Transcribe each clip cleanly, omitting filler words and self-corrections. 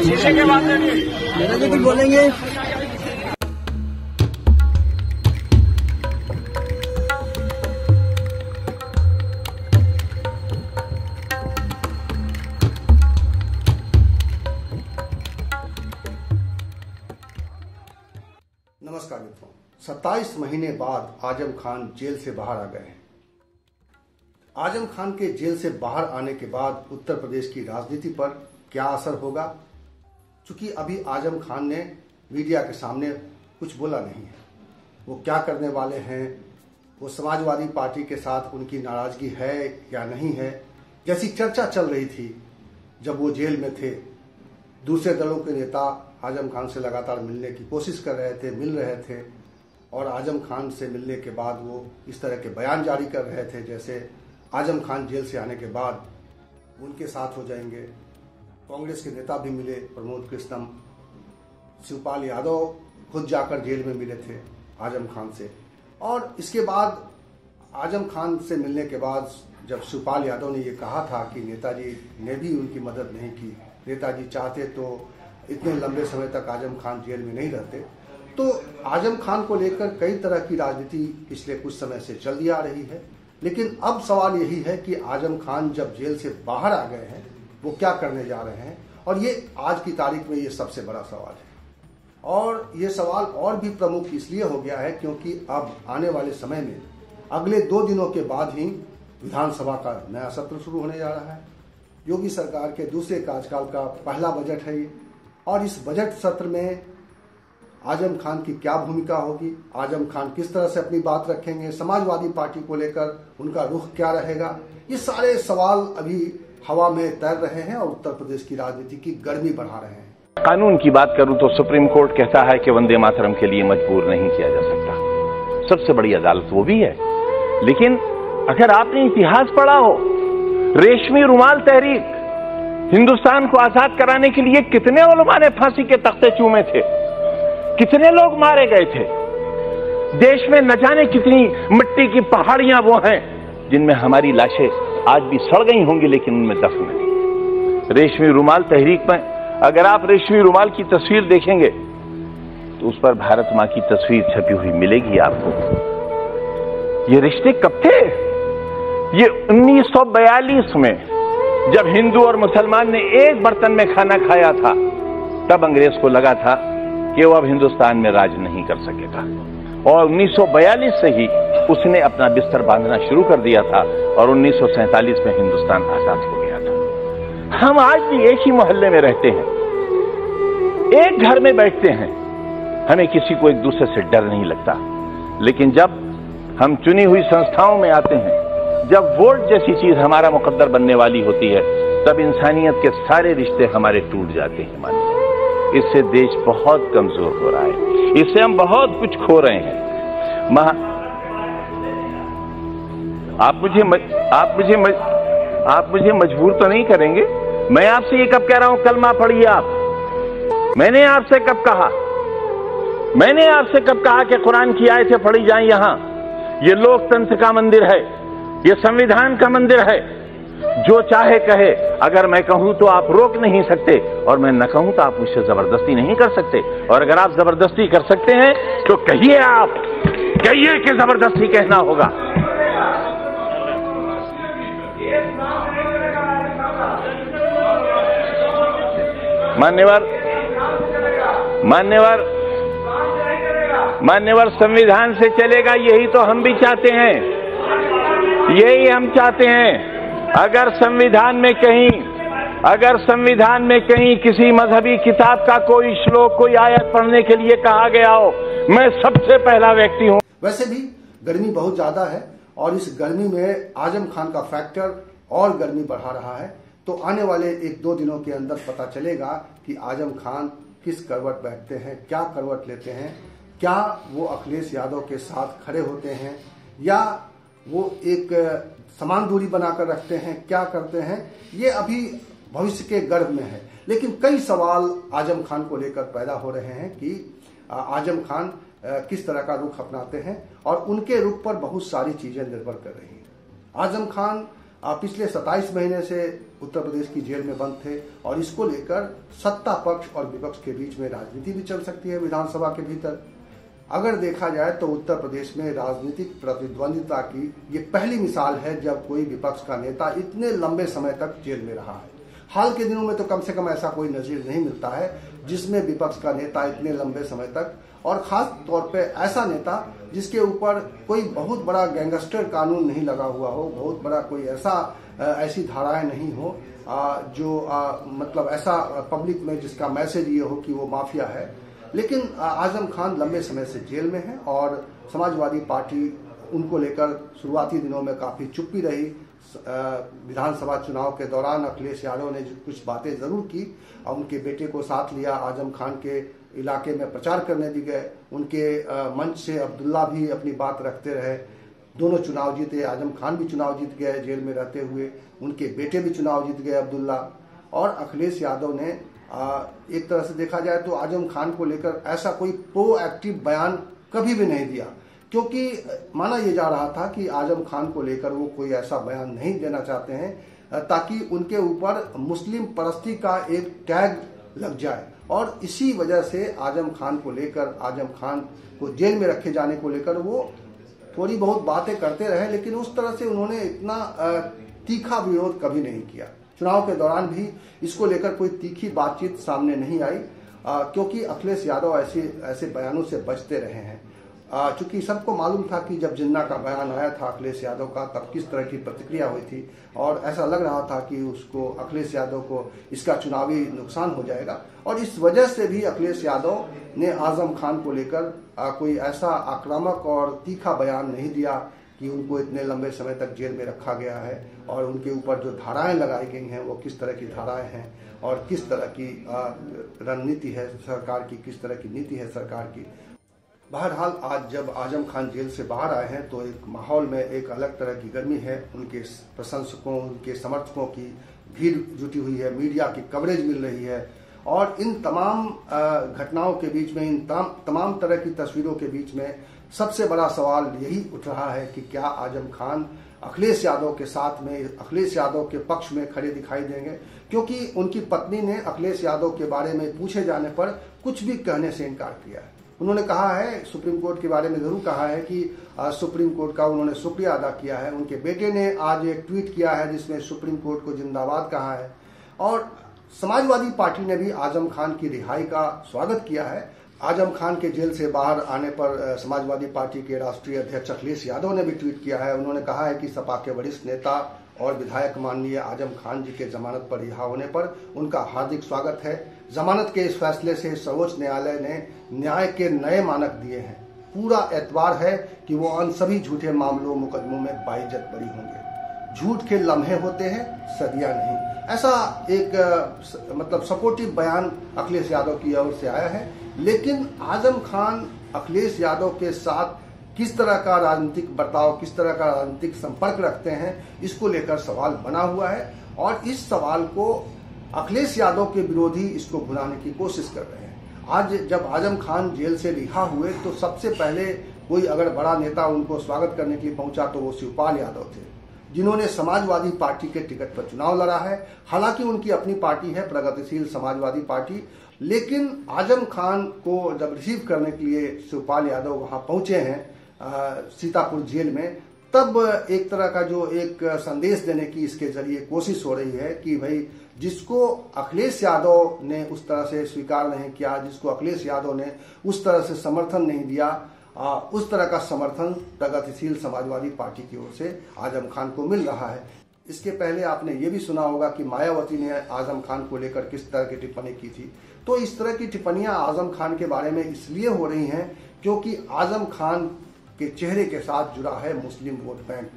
शीशे के बाद कुछ बोलेंगे। नमस्कार मित्रों, 27 महीने बाद आजम खान जेल से बाहर आ गए हैं। आजम खान के जेल से बाहर आने के बाद उत्तर प्रदेश की राजनीति पर क्या असर होगा? चूंकि अभी आजम खान ने मीडिया के सामने कुछ बोला नहीं है, वो क्या करने वाले हैं, वो समाजवादी पार्टी के साथ उनकी नाराजगी है या नहीं है, जैसी चर्चा चल रही थी जब वो जेल में थे। दूसरे दलों के नेता आजम खान से लगातार मिलने की कोशिश कर रहे थे, मिल रहे थे, और आजम खान से मिलने के बाद वो इस तरह के बयान जारी कर रहे थे जैसे आजम खान जेल से आने के बाद उनके साथ हो जाएंगे। कांग्रेस के नेता भी मिले, प्रमोद कृष्णम, शिवपाल यादव खुद जाकर जेल में मिले थे आजम खान से। और इसके बाद आजम खान से मिलने के बाद जब शिवपाल यादव ने ये कहा था कि नेताजी ने भी उनकी मदद नहीं की, नेताजी चाहते तो इतने लंबे समय तक आजम खान जेल में नहीं रहते, तो आजम खान को लेकर कई तरह की राजनीति पिछले कुछ समय से चलती आ रही है। लेकिन अब सवाल यही है कि आजम खान जब जेल से बाहर आ गए हैं वो क्या करने जा रहे हैं, और ये आज की तारीख में ये सबसे बड़ा सवाल है। और ये सवाल और भी प्रमुख इसलिए हो गया है क्योंकि अब आने वाले समय में अगले 2 दिनों के बाद ही विधानसभा का नया सत्र शुरू होने जा रहा है। योगी सरकार के दूसरे कार्यकाल का पहला बजट है ये, और इस बजट सत्र में आजम खान की क्या भूमिका होगी, आजम खान किस तरह से अपनी बात रखेंगे, समाजवादी पार्टी को लेकर उनका रुख क्या रहेगा, ये सारे सवाल अभी हवा में तैर रहे हैं और उत्तर प्रदेश की राजनीति की गर्मी बढ़ा रहे हैं। कानून की बात करूं तो सुप्रीम कोर्ट कहता है कि वंदे मातरम के लिए मजबूर नहीं किया जा सकता। सबसे बड़ी अदालत वो भी है। लेकिन अगर आपने इतिहास पढ़ा हो, रेशमी रुमाल तहरीक, हिंदुस्तान को आजाद कराने के लिए कितने उलमा ने फांसी के तख्ते चूमे थे, कितने लोग मारे गए थे। देश में न जाने कितनी मिट्टी की पहाड़ियां वो हैं जिनमें हमारी लाशें आज भी सड़ गई होंगी लेकिन उनमें दफन नहीं। रेशमी रुमाल तहरीक में अगर आप रेशमी रुमाल की तस्वीर देखेंगे तो उस पर भारत मां की तस्वीर छपी हुई मिलेगी आपको। ये रिश्ते कब थे? ये 1942 में जब हिंदू और मुसलमान ने एक बर्तन में खाना खाया था, तब अंग्रेज को लगा था कि वो अब हिंदुस्तान में राज नहीं कर सकेगा, और 1942 से ही उसने अपना बिस्तर बांधना शुरू कर दिया था और 1947 में हिंदुस्तान आजाद हो गया था। हम आज भी एक ही मोहल्ले में रहते हैं, एक घर में बैठते हैं, हमें किसी को एक दूसरे से डर नहीं लगता। लेकिन जब हम चुनी हुई संस्थाओं में आते हैं, जब वोट जैसी चीज हमारा मुकद्दर बनने वाली होती है, तब इंसानियत के सारे रिश्ते हमारे टूट जाते हैं। मानिए, इससे देश बहुत कमजोर हो रहा है, इससे हम बहुत कुछ खो रहे हैं। आप मुझे मजबूर तो नहीं करेंगे? मैं आपसे ये कब कह रहा हूं कलमा पढ़िए आप? मैंने आपसे कब कहा? मैंने आपसे कब कहा कि कुरान की आयतें पढ़ी जाएं? यहां ये लोकतंत्र का मंदिर है, ये संविधान का मंदिर है। जो चाहे कहे, अगर मैं कहूं तो आप रोक नहीं सकते, और मैं न कहूं तो आप मुझसे जबरदस्ती नहीं कर सकते। और अगर आप जबरदस्ती कर सकते हैं तो कहिए, आप कहिए कि जबरदस्ती कहना होगा। मान्यवर संविधान से चलेगा, यही तो हम भी चाहते हैं, यही हम चाहते हैं। अगर संविधान में कहीं किसी मजहबी किताब का कोई श्लोक, कोई आयत पढ़ने के लिए कहा गया हो, मैं सबसे पहला व्यक्ति हूं। वैसे भी गर्मी बहुत ज्यादा है और इस गर्मी में आजम खान का फैक्टर और गर्मी बढ़ा रहा है। तो आने वाले 1-2 दिनों के अंदर पता चलेगा कि आजम खान किस करवट बैठते हैं, क्या करवट लेते हैं, क्या वो अखिलेश यादव के साथ खड़े होते हैं या वो एक समान दूरी बनाकर रखते हैं, क्या करते हैं, ये अभी भविष्य के गर्भ में है। लेकिन कई सवाल आजम खान को लेकर पैदा हो रहे हैं कि आजम खान किस तरह का रुख अपनाते हैं, और उनके रुख पर बहुत सारी चीजें निर्भर कर रही हैं। आजम खान पिछले 27 महीने से उत्तर प्रदेश की जेल में बंद थे और इसको लेकर सत्ता पक्ष और विपक्ष के बीच में राजनीति भी चल सकती है विधानसभा के भीतर। अगर देखा जाए तो उत्तर प्रदेश में राजनीतिक प्रतिद्वंदिता की ये पहली मिसाल है जब कोई विपक्ष का नेता इतने लंबे समय तक जेल में रहा है। हाल के दिनों में तो कम से कम ऐसा कोई नजीर नहीं मिलता है जिसमें विपक्ष का नेता इतने लंबे समय तक, और खास तौर पे ऐसा नेता जिसके ऊपर कोई बहुत बड़ा गैंगस्टर कानून नहीं लगा हुआ हो, बहुत बड़ा कोई ऐसी धाराएं नहीं हो जो मतलब ऐसा पब्लिक में जिसका मैसेज ये हो कि वो माफिया है। लेकिन आजम खान लंबे समय से जेल में है और समाजवादी पार्टी उनको लेकर शुरुआती दिनों में काफी चुप्पी रही। विधानसभा चुनाव के दौरान अखिलेश यादव ने कुछ बातें जरूर की और उनके बेटे को साथ लिया, आजम खान के इलाके में प्रचार करने भी गए। उनके मंच से अब्दुल्ला भी अपनी बात रखते रहे। दोनों चुनाव जीते, आजम खान भी चुनाव जीत गए जेल में रहते हुए, उनके बेटे भी चुनाव जीत गए अब्दुल्ला। और अखिलेश यादव ने एक तरह से देखा जाए तो आजम खान को लेकर ऐसा कोई प्रोएक्टिव बयान कभी भी नहीं दिया, क्योंकि माना यह जा रहा था कि आजम खान को लेकर वो कोई ऐसा बयान नहीं देना चाहते हैं ताकि उनके ऊपर मुस्लिम परस्ती का एक टैग लग जाए। और इसी वजह से आजम खान को लेकर, आजम खान को जेल में रखे जाने को लेकर वो थोड़ी बहुत बातें करते रहे, लेकिन उस तरह से उन्होंने इतना तीखा विरोध कभी नहीं किया। चुनाव के दौरान भी इसको लेकर कोई तीखी बातचीत सामने नहीं आई, क्योंकि अखिलेश यादव ऐसे बयानों से बचते रहे हैं। चूंकि सबको मालूम था कि जब जिन्ना का बयान आया था अखिलेश यादव का, तब किस तरह की प्रतिक्रिया हुई थी और ऐसा लग रहा था कि उसको, अखिलेश यादव को इसका चुनावी नुकसान हो जाएगा। और इस वजह से भी अखिलेश यादव ने आजम खान को लेकर कोई ऐसा आक्रामक और तीखा बयान नहीं दिया कि उनको इतने लंबे समय तक जेल में रखा गया है और उनके ऊपर जो धाराएं लगाई गई हैं वो किस तरह की धाराएं हैं और किस तरह की रणनीति है सरकार की, किस तरह की नीति है सरकार की। बहरहाल आज जब आजम खान जेल से बाहर आए हैं तो एक माहौल में एक अलग तरह की गर्मी है। उनके प्रशंसकों, उनके समर्थकों की भीड़ जुटी हुई है, मीडिया की कवरेज मिल रही है और इन तमाम घटनाओं के बीच में, इन तमाम तरह की तस्वीरों के बीच में सबसे बड़ा सवाल यही उठ रहा है कि क्या आजम खान अखिलेश यादव के साथ में, अखिलेश यादव के पक्ष में खड़े दिखाई देंगे, क्योंकि उनकी पत्नी ने अखिलेश यादव के बारे में पूछे जाने पर कुछ भी कहने से इनकार किया है। उन्होंने कहा है, सुप्रीम कोर्ट के बारे में जरूर कहा है कि सुप्रीम कोर्ट का उन्होंने शुक्रिया अदा किया है। उनके बेटे ने आज एक ट्वीट किया है जिसमें सुप्रीम कोर्ट को जिंदाबाद कहा है और समाजवादी पार्टी ने भी आजम खान की रिहाई का स्वागत किया है। आजम खान के जेल से बाहर आने पर समाजवादी पार्टी के राष्ट्रीय अध्यक्ष अखिलेश यादव ने भी ट्वीट किया है। उन्होंने कहा है कि सपा के वरिष्ठ नेता और विधायक माननीय आजम खान जी के जमानत पर रिहा होने पर उनका हार्दिक स्वागत है। जमानत के इस फैसले से सर्वोच्च न्यायालय ने न्याय के नए मानक दिए हैं। पूरा एतबार है कि वो उन सभी झूठे मामलों मुकदमों में बाइज्जत बरी होंगे। झूठ के लम्हे होते हैं, सदियां नहीं। ऐसा एक मतलब सपोर्टिव बयान अखिलेश यादव की ओर से आया है। लेकिन आजम खान अखिलेश यादव के साथ किस तरह का राजनीतिक बर्ताव, किस तरह का राजनीतिक संपर्क रखते हैं, इसको लेकर सवाल बना हुआ है और इस सवाल को अखिलेश यादव के विरोधी इसको भुनाने की कोशिश कर रहे हैं। आज जब आजम खान जेल से रिहा हुए तो सबसे पहले कोई अगर बड़ा नेता उनको स्वागत करने के लिए पहुंचा तो वो शिवपाल यादव थे, जिन्होंने समाजवादी पार्टी के टिकट पर चुनाव लड़ा है। हालांकि उनकी अपनी पार्टी है प्रगतिशील समाजवादी पार्टी, लेकिन आजम खान को जब रिसीव करने के लिए शिवपाल यादव वहां पहुंचे हैं सीतापुर जेल में, तब एक तरह का जो एक संदेश देने की इसके जरिए कोशिश हो रही है कि भाई जिसको अखिलेश यादव ने उस तरह से स्वीकार नहीं किया, जिसको अखिलेश यादव ने उस तरह से समर्थन नहीं दिया, उस तरह का समर्थन प्रगतिशील समाजवादी पार्टी की ओर से आजम खान को मिल रहा है। इसके पहले आपने ये भी सुना होगा कि मायावती ने आजम खान को लेकर किस तरह की टिप्पणी की थी। तो इस तरह की टिप्पणियां आजम खान के बारे में इसलिए हो रही हैं क्योंकि आजम खान के चेहरे के साथ जुड़ा है मुस्लिम वोट बैंक।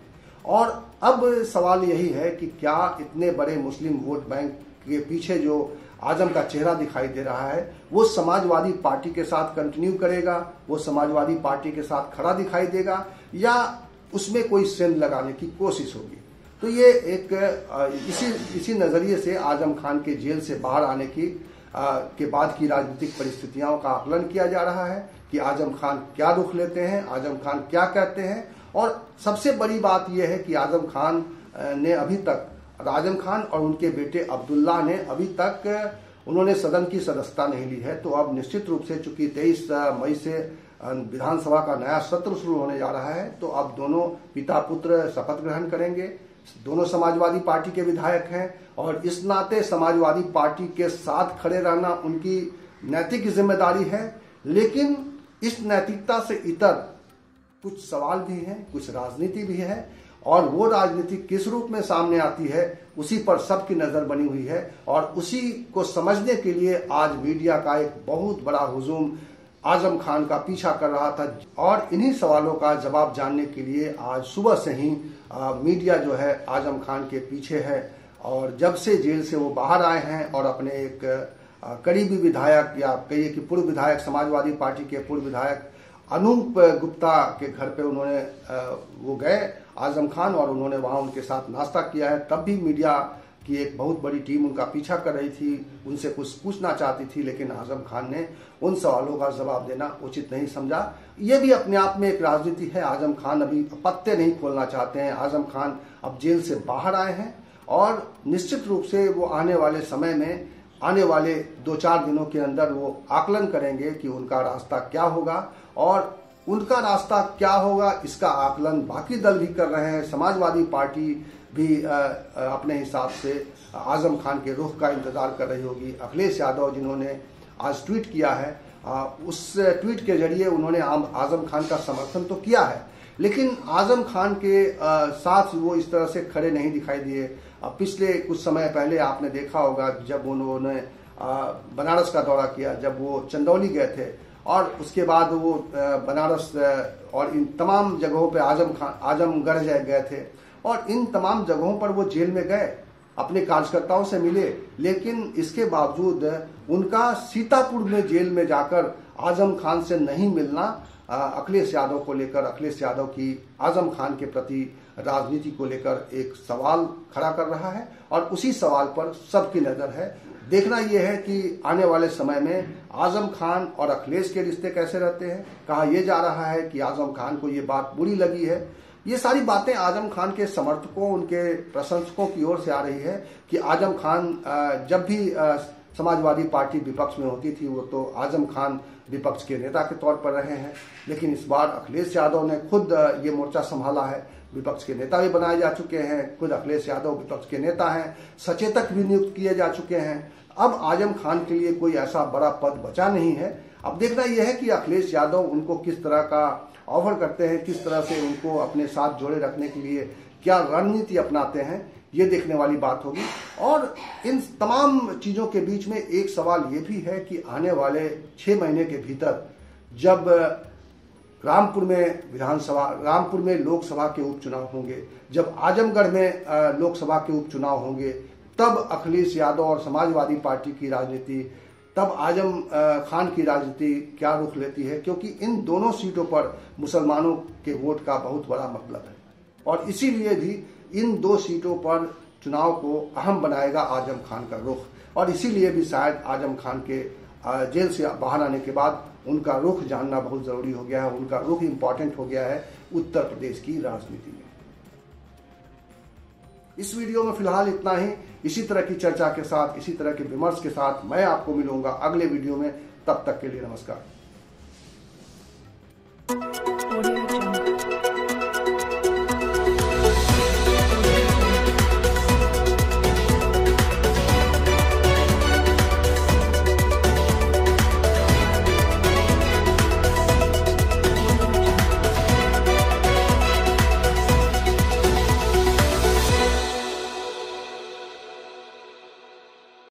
और अब सवाल यही है कि क्या इतने बड़े मुस्लिम वोट बैंक के पीछे जो आजम का चेहरा दिखाई दे रहा है वो समाजवादी पार्टी के साथ कंटिन्यू करेगा, वो समाजवादी पार्टी के साथ खड़ा दिखाई देगा या उसमें कोई सेंध लगाने की कोशिश होगी। तो ये एक इसी नजरिए से आजम खान के जेल से बाहर आने की के बाद की राजनीतिक परिस्थितियों का आकलन किया जा रहा है कि आजम खान क्या रुख लेते हैं, आजम खान क्या कहते हैं। और सबसे बड़ी बात यह है कि आजम खान ने अभी तक, आजम खान और उनके बेटे अब्दुल्ला ने अभी तक उन्होंने सदन की सदस्यता नहीं ली है। तो अब निश्चित रूप से चूंकि 23 मई से विधानसभा का नया सत्र शुरू होने जा रहा है, तो अब दोनों पिता पुत्र शपथ ग्रहण करेंगे। दोनों समाजवादी पार्टी के विधायक हैं और इस नाते समाजवादी पार्टी के साथ खड़े रहना उनकी नैतिक जिम्मेदारी है। लेकिन इस नैतिकता से इतर कुछ सवाल भी हैं, कुछ राजनीति भी है, और वो राजनीति किस रूप में सामने आती है उसी पर सबकी नजर बनी हुई है। और उसी को समझने के लिए आज मीडिया का एक बहुत बड़ा हुजूम आजम खान का पीछा कर रहा था, और इन्हीं सवालों का जवाब जानने के लिए आज सुबह से ही मीडिया जो है आजम खान के पीछे है। और जब से जेल से वो बाहर आए हैं और अपने एक करीबी विधायक या कहिए कि पूर्व विधायक, समाजवादी पार्टी के पूर्व विधायक अनूप गुप्ता के घर पे उन्होंने वो गए आजम खान, और उन्होंने वहां उनके साथ नाश्ता किया है। तब भी मीडिया की एक बहुत बड़ी टीम उनका पीछा कर रही थी, उनसे कुछ पूछना चाहती थी, लेकिन आजम खान ने उन सवालों का जवाब देना उचित नहीं समझा। ये भी अपने आप में एक राजनीति है। आजम खान अभी पत्ते नहीं खोलना चाहते हैं। आजम खान अब जेल से बाहर आए हैं और निश्चित रूप से वो आने वाले समय में, आने वाले 2-4 दिनों के अंदर वो आकलन करेंगे कि उनका रास्ता क्या होगा, और उनका रास्ता क्या होगा इसका आकलन बाकी दल भी कर रहे हैं। समाजवादी पार्टी भी अपने हिसाब से आजम खान के रुख का इंतजार कर रही होगी। अखिलेश यादव जिन्होंने आज ट्वीट किया है, उस ट्वीट के जरिए उन्होंने आजम खान का समर्थन तो किया है, लेकिन आजम खान के साथ वो इस तरह से खड़े नहीं दिखाई दिए। पिछले कुछ समय पहले आपने देखा होगा जब उन्होंने बनारस का दौरा किया, जब वो चंदौली गए थे, और उसके बाद वो बनारस और इन तमाम जगहों पे आजमगढ़ गए थे, और इन तमाम जगहों पर वो जेल में गए, अपने कार्यकर्ताओं से मिले, लेकिन इसके बावजूद उनका सीतापुर में जेल में जाकर आजम खान से नहीं मिलना अखिलेश यादव को लेकर, अखिलेश यादव की आजम खान के प्रति राजनीति को लेकर एक सवाल खड़ा कर रहा है, और उसी सवाल पर सबकी नजर है। देखना यह है कि आने वाले समय में आजम खान और अखिलेश के रिश्ते कैसे रहते हैं। कहा यह जा रहा है कि आजम खान को ये बात बुरी लगी है। ये सारी बातें आजम खान के समर्थकों, उनके प्रशंसकों की ओर से आ रही है कि आजम खान जब भी समाजवादी पार्टी विपक्ष में होती थी, वो तो आजम खान विपक्ष के नेता के तौर पर रहे हैं, लेकिन इस बार अखिलेश यादव ने खुद ये मोर्चा संभाला है। विपक्ष के नेता भी बनाए जा चुके हैं, खुद अखिलेश यादव विपक्ष के नेता हैं, सचेतक भी नियुक्त किए जा चुके हैं। अब आजम खान के लिए कोई ऐसा बड़ा पद बचा नहीं है। अब देखना यह है कि अखिलेश यादव उनको किस तरह का ऑफर करते हैं, किस तरह से उनको अपने साथ जोड़े रखने के लिए क्या रणनीति अपनाते हैं, ये देखने वाली बात होगी। और इन तमाम चीजों के बीच में एक सवाल ये भी है कि आने वाले 6 महीने के भीतर जब रामपुर में लोकसभा के उपचुनाव होंगे, जब आजमगढ़ में लोकसभा के उपचुनाव होंगे, तब अखिलेश यादव और समाजवादी पार्टी की राजनीति, तब आजम खान की राजनीति क्या रुख लेती है, क्योंकि इन दोनों सीटों पर मुसलमानों के वोट का बहुत बड़ा मतलब है, और इसीलिए भी इन 2 सीटों पर चुनाव को अहम बनाएगा आजम खान का रुख। और इसीलिए भी शायद आजम खान के जेल से बाहर आने के बाद उनका रुख जानना बहुत जरूरी हो गया है, उनका रुख इंपॉर्टेंट हो गया है उत्तर प्रदेश की राजनीति में। इस वीडियो में फिलहाल इतना ही। इसी तरह की चर्चा के साथ, इसी तरह के विमर्श के साथ मैं आपको मिलूंगा अगले वीडियो में। तब तक के लिए नमस्कार।